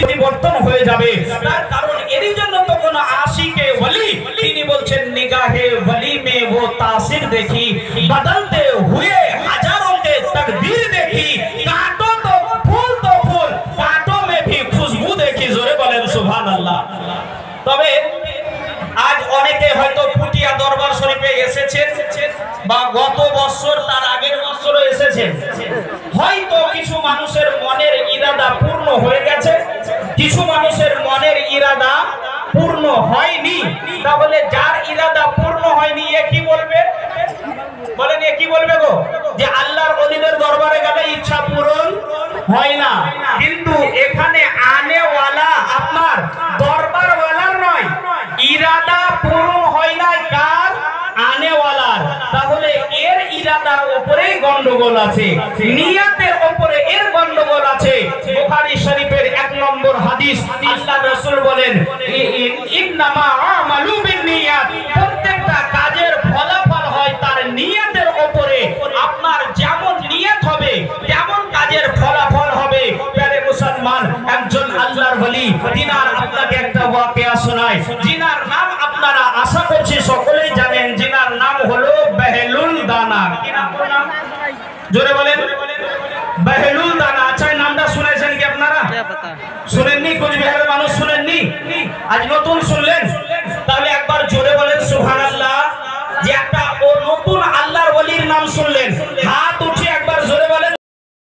পরিবর্তন হয়ে যাবে। তার কারণ এরই জন্য তো কোন আশিকে ওলি তিনি বলছেন নিগাহে ওলি মে वो तासीर देखी बदलते हुए हजारों के तकदीर देखी कांटों तो फूल कांटों में भी खुशबू देखी। जोरे बोलें सुभान अल्लाह। তবে আজ অনেকে হয়তো পুটিয়া দরবার শরীফে এসেছেন বা গত বছর তার আগের বছরও এসেছেন, হয়তো কিছু মানুষের মনের ইরাদা পূর্ণ হয়ে গেছে, কিছু মানুষের মনের ইরাদা পূর্ণ হয়নি। তাহলে যার ইরাদা পূর্ণ হয়নি এ কি বলবে? বলেন এ কি বলবে গো? যে আল্লাহর ওলিদের দরবারে গেলে ইচ্ছা পূরণ হয় না। কিন্তু এখানে আনেওয়ালা আপনার দরবারওয়ালার নয়, ইরাদা পূরণ হয় না কার? আনেওয়ালার। তাহলে এর ইরাদার উপরেই গন্ডগোল আছে, নিয়তের উপরে এর গন্ডগোল আছে। বুখারী শরীফের 1 নম্বর হাদিস, আল্লাহর রাসূল বলেন ইন্নামা আমালু বিন্নিয়াত, প্রত্যেকটা কাজের ফলাফল হয় তার নিয়তের উপরে। আপনার যেমন নিয়ত হবে তেমন কাজের ফলাফল হবে। প্রিয় মুসলমান, একজন আল্লাহর ওলি তিনার আপনাকে একটা ওয়াকিয়া শোনায়, যিনার নাম আপনারা আশা করছি সকলেই জানেন, যিনার নাম হলো বেহলুল দানা। কি নাম? জোরে বলেন বেহলুল দানা। আচ্ছা, নামটা শুনেছেন কি আপনারা? শুনেননি? কোচবিহারের মানুষ শুনেননি? আজ নতুন শুনলেন? তাহলে একবার জোরে বলেন সুবহানাল্লাহ। যে একটা ও নতুন আল্লাহর ওলির নাম শুনলেন।